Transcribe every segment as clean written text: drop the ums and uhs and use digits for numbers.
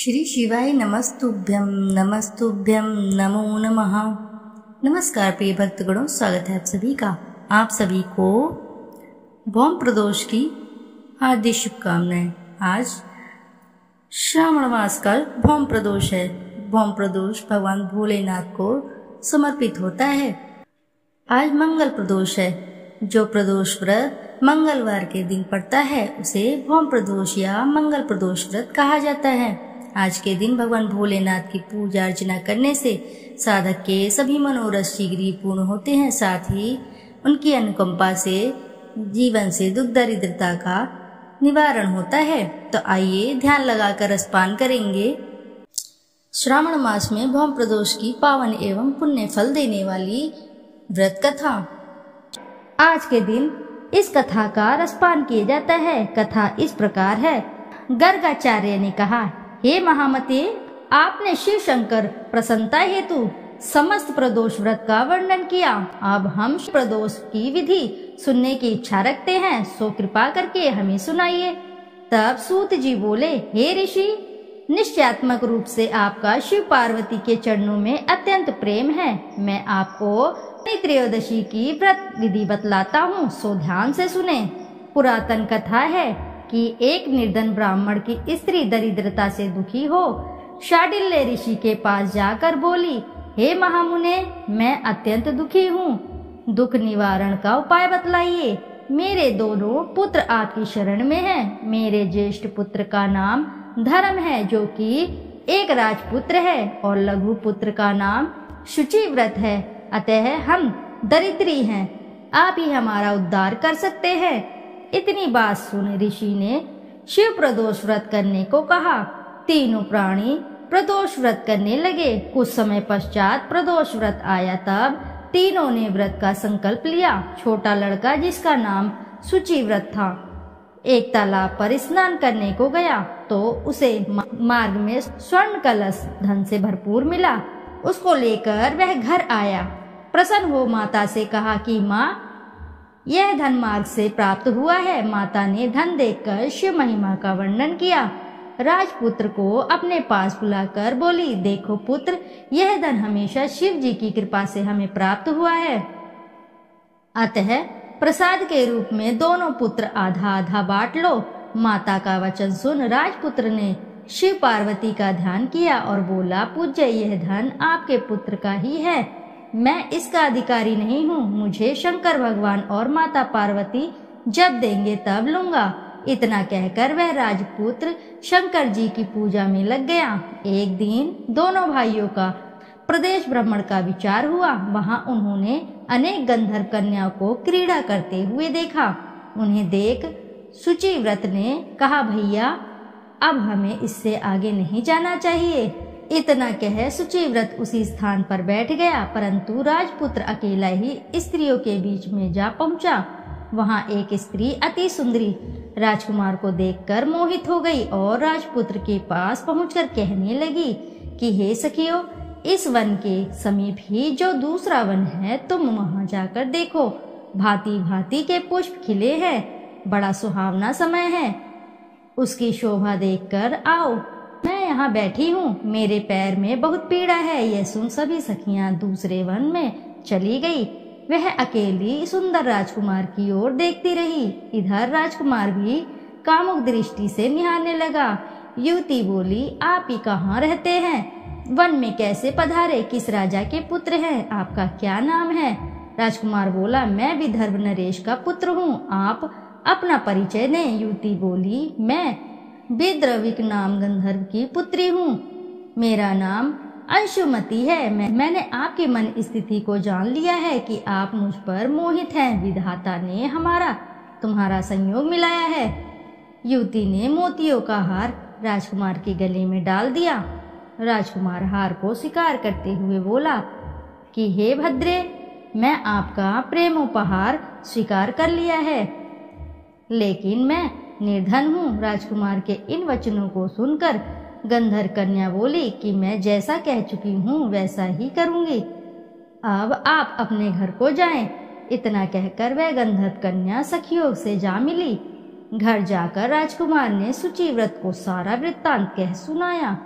श्री शिवाय नमस्तुभ्यं नमस्तुभ्यं नमो नमः। नमस्कार प्रिय भक्तगणों, स्वागत है आप सभी का। आप सभी को भौम प्रदोष की हार्दिक शुभकामनाएं। आज श्रावण मास का भौम प्रदोष है। भौम प्रदोष भगवान भोलेनाथ को समर्पित होता है। आज मंगल प्रदोष है। जो प्रदोष व्रत मंगलवार के दिन पड़ता है उसे भौम प्रदोष या मंगल प्रदोष व्रत कहा जाता है। आज के दिन भगवान भोलेनाथ की पूजा अर्चना करने से साधक के सभी मनोरथ शीघ्र ही पूर्ण होते हैं। साथ ही उनकी अनुकंपा से जीवन से दुख दरिद्रता का निवारण होता है। तो आइए ध्यान लगाकर रसपान करेंगे श्रावण मास में भौम प्रदोष की पावन एवं पुण्य फल देने वाली व्रत कथा। आज के दिन इस कथा का रसपान किया जाता है। कथा इस प्रकार है। गर्गाचार्य ने कहा, हे महामते, आपने शिव शंकर प्रसन्नता हेतु समस्त प्रदोष व्रत का वर्णन किया। अब हम प्रदोष की विधि सुनने की इच्छा रखते हैं, सो कृपा करके हमें सुनाइए। तब सूत जी बोले, हे ऋषि, निश्चयात्मक रूप से आपका शिव पार्वती के चरणों में अत्यंत प्रेम है। मैं आपको त्रयोदशी की व्रत विधि बतलाता हूँ, सो ध्यान से सुने। पुरातन कथा है कि एक निर्धन ब्राह्मण की स्त्री दरिद्रता से दुखी हो शाडिल्य ऋषि के पास जाकर बोली, हे महामुने, मैं अत्यंत दुखी हूँ, दुख निवारण का उपाय बतलाइए। मेरे दोनों पुत्र आपकी शरण में हैं। मेरे ज्येष्ठ पुत्र का नाम धर्म है, जो कि एक राजपुत्र है, और लघु पुत्र का नाम शुचिव्रत है। अतः हम दरिद्री हैं, आप ही हमारा उद्धार कर सकते हैं। इतनी बात सुन ऋषि ने शिव प्रदोष व्रत करने को कहा। तीनों प्राणी प्रदोष व्रत करने लगे। कुछ समय पश्चात प्रदोष व्रत आया। तब तीनों ने व्रत का संकल्प लिया। छोटा लड़का, जिसका नाम शुचिव्रत था, एक तालाब पर स्नान करने को गया तो उसे मार्ग में स्वर्ण कलश धन से भरपूर मिला। उसको लेकर वह घर आया। प्रसन्न हो माता से कहा कि माँ, यह धन मार्ग से प्राप्त हुआ है। माता ने धन देखकर शिव महिमा का वर्णन किया। राजपुत्र को अपने पास बुलाकर बोली, देखो पुत्र, यह धन हमेशा शिव जी की कृपा से हमें प्राप्त हुआ है। अतः प्रसाद के रूप में दोनों पुत्र आधा आधा बांट लो। माता का वचन सुन राजपुत्र ने शिव पार्वती का ध्यान किया और बोला, पूज्य, यह धन आपके पुत्र का ही है, मैं इसका अधिकारी नहीं हूँ। मुझे शंकर भगवान और माता पार्वती जब देंगे तब लूंगा। इतना कहकर वह राजपुत्र शंकर जी की पूजा में लग गया। एक दिन दोनों भाइयों का प्रदेश भ्रमण का विचार हुआ। वहाँ उन्होंने अनेक गंधर्व कन्याओं को क्रीड़ा करते हुए देखा। उन्हें देख शुचिव्रत ने कहा, भैया, अब हमें इससे आगे नहीं जाना चाहिए। इतना कह शुचिव्रत उसी स्थान पर बैठ गया। परंतु राजपुत्र अकेला ही स्त्रियों के बीच में जा पहुंचा। वहां एक स्त्री अति सुंदरी राजकुमार को देखकर मोहित हो गई और राजपुत्र के पास पहुंचकर कहने लगी कि हे सखियों, इस वन के समीप ही जो दूसरा वन है, तुम वहां जाकर देखो। भांति भांति के पुष्प खिले हैं, बड़ा सुहावना समय है। उसकी शोभा देखकर आओ। मैं यहाँ बैठी हूँ, मेरे पैर में बहुत पीड़ा है। यह सुन सभी सखियां दूसरे वन में चली गई। वह अकेली सुंदर राजकुमार की ओर देखती रही। इधर राजकुमार भी कामुक दृष्टि से निहारने लगा। युवती बोली, आप ही कहाँ रहते हैं? वन में कैसे पधारे? किस राजा के पुत्र हैं? आपका क्या नाम है? राजकुमार बोला, मैं विदर्भ नरेश का पुत्र हूँ। आप अपना परिचय दें। युवती बोली, मैं विद्रविक नाम गंधर्व की पुत्री हूँ। मेरा नाम अंशुमति है। मैंने आपकी मन स्थिति को जान लिया है कि आप मुझ पर मोहित हैं। विधाता ने तुम्हारा संयोग मिलाया है। युवती ने मोतियों का हार राजकुमार के गले में डाल दिया। राजकुमार हार को स्वीकार करते हुए बोला कि हे भद्रे, मैं आपका प्रेमोपहार स्वीकार कर लिया है, लेकिन मैं निर्धन हूँ। राजकुमार के इन वचनों को सुनकर गंधर्व कन्या बोली कि मैं जैसा कह चुकी हूँ वैसा ही करूँगी। अब आप अपने घर को जाएं। इतना कहकर वह गंधर्व कन्या सखियों से जा मिली। घर जाकर राजकुमार ने शुचिव्रत को सारा वृत्तांत कह सुनाया।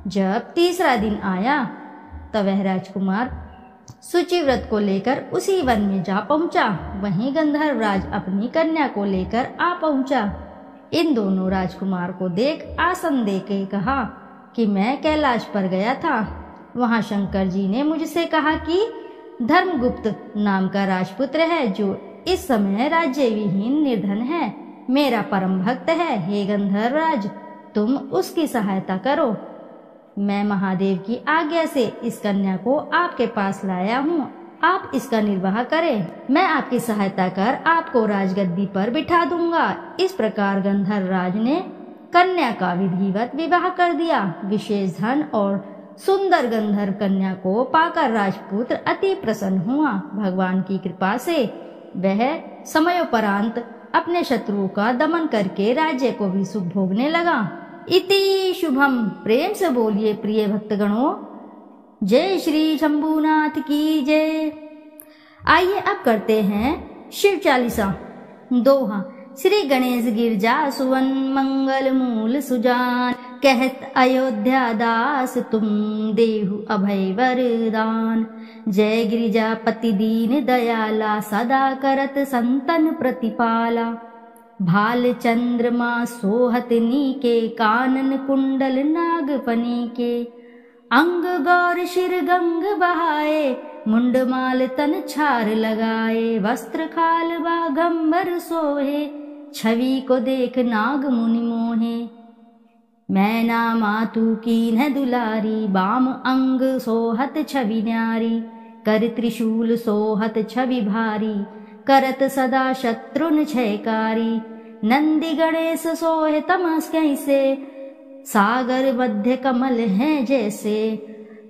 जब तीसरा दिन आया तब वह राजकुमार शुचिव्रत को लेकर उसी वन में जा पहुंचा। वहीं गंधर्वराज अपनी कन्या को लेकर आ पहुंचा। इन दोनों राजकुमार को देख आसन देके कहा कि मैं कैलाश पर गया था। वहां शंकर जी ने मुझसे कहा कि धर्मगुप्त नाम का राजपुत्र है जो इस समय राज्य विहीन निर्धन है, मेरा परम भक्त है। हे गंधर्वराज, तुम उसकी सहायता करो। मैं महादेव की आज्ञा से इस कन्या को आपके पास लाया हूँ, आप इसका निर्वाह करें। मैं आपकी सहायता कर आपको राजगद्दी पर बिठा दूंगा। इस प्रकार गंधर्वराज ने कन्या का विधिवत विवाह कर दिया। विशेष धन और सुंदर गंधर्व कन्या को पाकर राजपुत्र अति प्रसन्न हुआ। भगवान की कृपा से वह समयोपरांत अपने शत्रुओं का दमन करके राज्य को भी सुख भोगने लगा। इति शुभम। प्रेम से बोलिए प्रिय भक्तगणों, जय श्री शंभुनाथ की जय। आइए अब करते हैं शिव चालीसा। दोहा। श्री गणेश गिरजा सुवन मंगल मूल सुजान, कहत अयोध्या दास तुम देहु अभय वरदान। जय गिरिजापति दीन दयाला, सदा करत संतन प्रतिपाला। भाल चंद्रमा सोहत नीके, कानन कुंडल नागफनी के। अंग गौर शिर गंग बहाए, मुंडमाल तन छार लगाए। वस्त्र खाल बागंबर सोहे, छवि को देख नाग मुनि मोहे। मैना मातु कीन्ह दुलारी, बाम अंग सोहत छवि न्यारी। कर त्रिशूल सोहत छवि भारी, करत सदा शत्रुन क्षयकारी। नंदी गणेश सोहे तमस कैसे, सागर मध्य कमल हैं जैसे।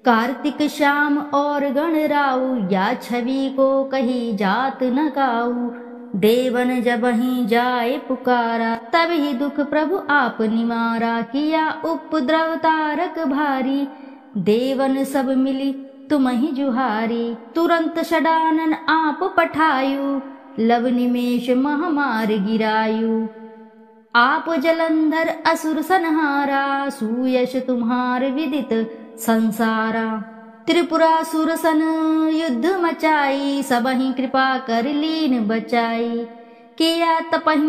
कार्तिक श्याम और गण राउ, या छवि को कही जात न काऊ। देवन जब ही जाए पुकारा, तब ही दुख प्रभु आप निवारा। किया उपद्रव तारक भारी, देवन सब मिली तुम ही जुहारी। तुरंत षडानन आप पठायु, लव निमेष महामार गिरायु। आप जलंधर असुर संहारा, सुयश तुम्हार विदित संसारा। त्रिपुरासुर सन युद्ध मचाई, सबहि कृपा कर लीन बचाई। किया तपहि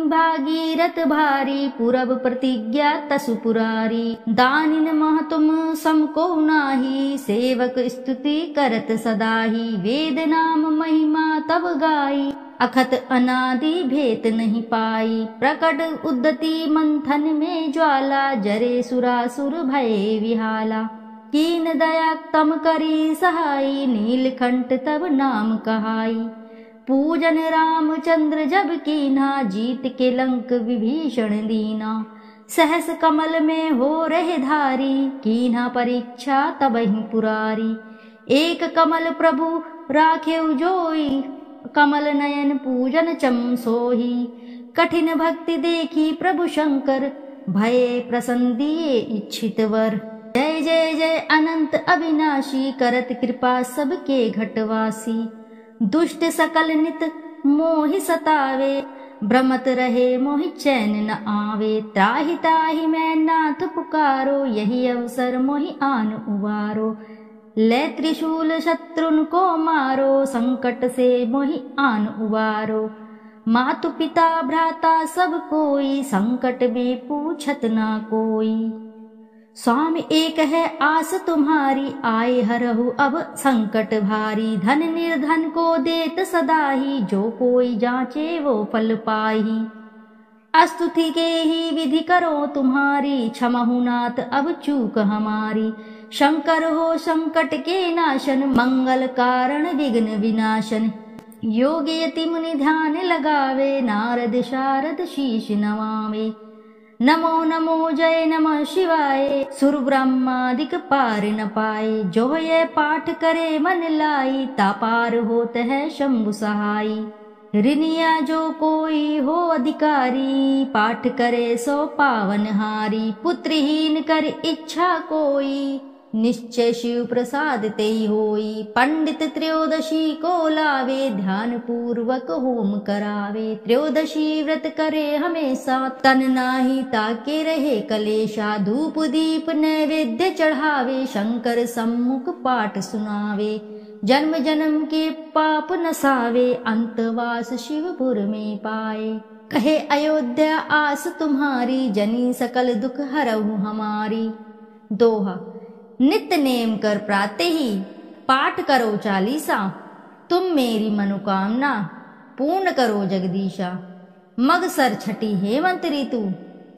भागीरथ भारी, पूरब प्रतिज्ञा तसु पुरारी। दानिन मह तुम समको नाही, सेवक स्तुति करत सदाही। वेद नाम महिमा तब गाई, अखत अनादि भेत नहीं पाई। प्रकट उद्यति मंथन में ज्वाला, जरे सुरासुर भये विहाला। कीन दया तम करी सहाई, नीलकंठ तब नाम कहाई। पूजन रामचंद्र जब कीन्हा, जीत के लंक विभीषण दीना। सहस कमल में हो रहे धारी, कीन्हा परीक्षा तबहि पुरारी। एक कमल प्रभु राखेउ जोई, कमल नयन पूजन चम सोही। कठिन भक्ति देखी प्रभु शंकर, भये प्रसन्न दिए इच्छित वर। जय जय जय अनंत अविनाशी, करत कृपा सबके घटवासी। दुष्ट सकल नित मोहि सतावे, भ्रमत रहे मोहि चैन न आवे। त्राहि ताहि मैं नाथ पुकारो, यही अवसर मोहि आन उबारो। ले त्रिशूल शत्रुन को मारो, संकट से मोहि आन उबारो। मातु पिता भ्राता सब कोई, संकट में पूछत ना कोई। स्वामी एक है आस तुम्हारी, आए हरहु अब संकट भारी। धन निर्धन को देत सदाही, जो कोई जांचे वो फल पाही। स्तुति के ही विधि करो तुम्हारी, क्षमहु नाथ अब चूक हमारी। शंकर हो संकट के नाशन, मंगल कारण विघ्न विनाशन। योगी यति मुनि ध्यान लगावे, नारद शारद शीश नवावे। नमो नमो जय नमः शिवाय, सुर ब्रह्मादिक पार न पाए। जो ये पाठ करे मन लाई, तापार होत है शंभु सहाई। ऋनिया जो कोई हो अधिकारी, पाठ करे सो पावन हारी। पुत्रहीन कर इच्छा कोई, निश्चय शिव प्रसाद तेई होई। पंडित त्रयोदशी को लावे, ध्यान पूर्वक होम करावे। त्रयोदशी व्रत करे हमेशा, तन नाही ताके रहे कलेशा। धूप दीप नैवेद्य चढ़ावे, शंकर सम्मुख पाठ सुनावे। जन्म जन्म के पाप नसावे, अंतवास शिवपुर में पाए। कहे अयोध्या आस तुम्हारी, जनी सकल दुख हरहु हमारी। दोहा। नित्य नेम कर प्राते ही, पाठ करो चालीसा। तुम मेरी मनोकामना, पूर्ण करो जगदीशा। मगसर छठी हेमंत ऋतु,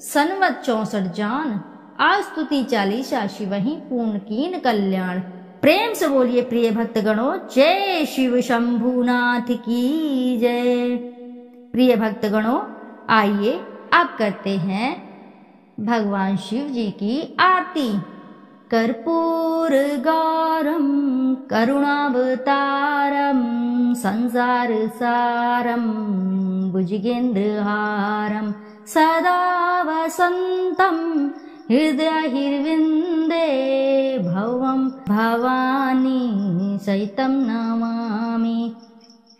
संवत 64 जान। आज स्तुति चालीसा, शिवहि पूर्ण कीन कल्याण। प्रेम से बोलिए प्रिय भक्तगणों, जय शिव शंभुनाथ की जय। प्रिय भक्तगणों, आइए अब करते हैं भगवान शिव जी की आरती। कर्पूर गौरम करुणावतारम, संसार सारम भुजगेन्द्रहारम। सदा वसंतम हृदयहिर्विन्दे, भवं भवानी सहितं नमामि।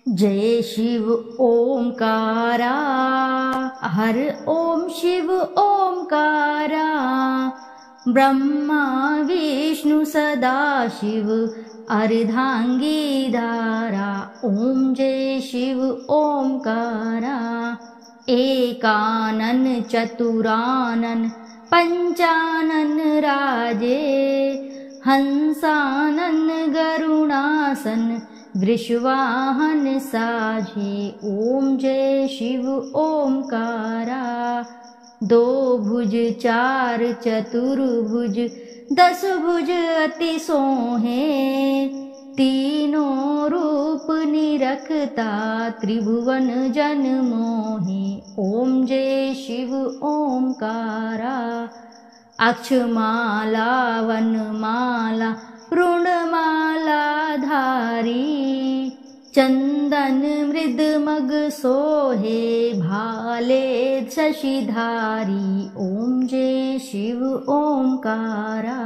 जय शिव ओंकारा, हर ओम शिव ओंकारा। ब्रह्मा विष्णु सदा शिव, अर्धांगी धारा। ओम जय शिव ओंकारा। एकानन चतुरानन पंचानन राजे, हंसानन गरुणासन वृषवाहन साझे। ओम जय शिव ओंकारा। दो भुज चार चतुर्भुज, 10 भुज अति सोहे। तीनों रूप निरखता, त्रिभुवन जन मोहे। ओम जय शिव ओंकारा। अक्षमाला वनमाला ऋणमाला धारी, चंदन मृद मग सोहे। भाले शशिधारी। ओम जय शिव ओंकारा।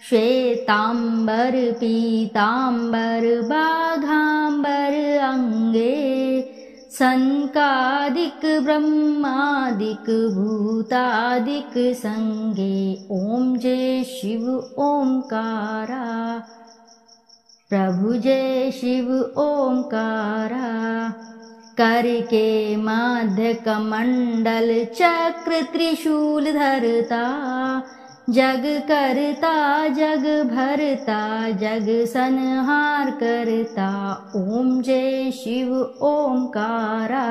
श्वेतांबर पीतांबर बाघांबर अंगे, सनकादिक ब्रह्मादिक भूतादिक संगे। ओम जय शिव ओंकारा। प्रभु जय शिव ओंकारा। करके माध्य कमंडल चक्र त्रिशूल धरता, जग करता जग भरता, जग संहार करता। ओम जय शिव ओंकारा।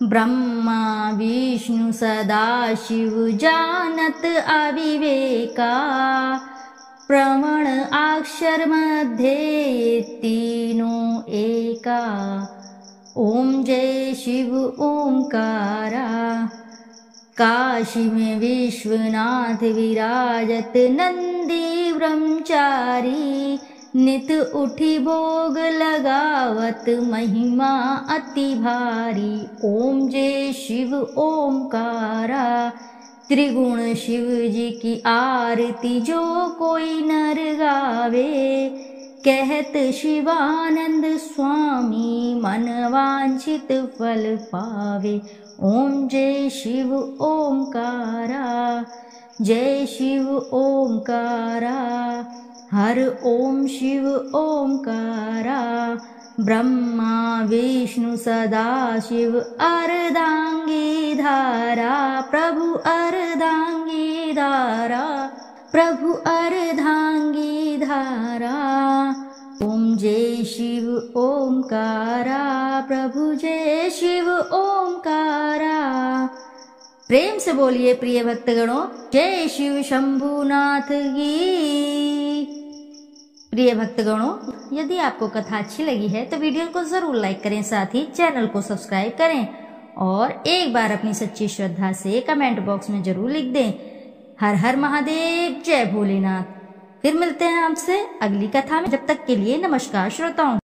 ब्रह्मा विष्णु सदा शिव, जानत अविवेका। प्रमाण अक्षर मध्ये, तीनों एका। ओम जय शिव ओंकारा। काशी में विश्वनाथ विराजत, नंदी ब्रह्मचारी। नित उठी भोग लगावत, महिमा अति भारी। ओम जय शिव ओंकारा। त्रिगुण शिव जी की आरती, जो कोई नर गावे। कहत शिवानंद स्वामी, मन वांछित फल पावे। ओम जय शिव ओंकारा। जय शिव ओंकारा। हर ओम शिव ओंकारा। ब्रह्मा विष्णु सदा शिव, अर्धांगी धारा। प्रभु अर्धांगी धारा, प्रभु अर्धांगी धारा। ओम जय शिव ओंकारा। प्रभु जय शिव ओंकारा। प्रेम से बोलिए प्रिय भक्तगणों, जय शिव शंभुनाथ की। प्रिय भक्तगणों, यदि आपको कथा अच्छी लगी है तो वीडियो को जरूर लाइक करें, साथ ही चैनल को सब्सक्राइब करें और एक बार अपनी सच्ची श्रद्धा से कमेंट बॉक्स में जरूर लिख दें, हर हर महादेव, जय भोलेनाथ। फिर मिलते हैं आपसे अगली कथा में। जब तक के लिए नमस्कार श्रोताओं।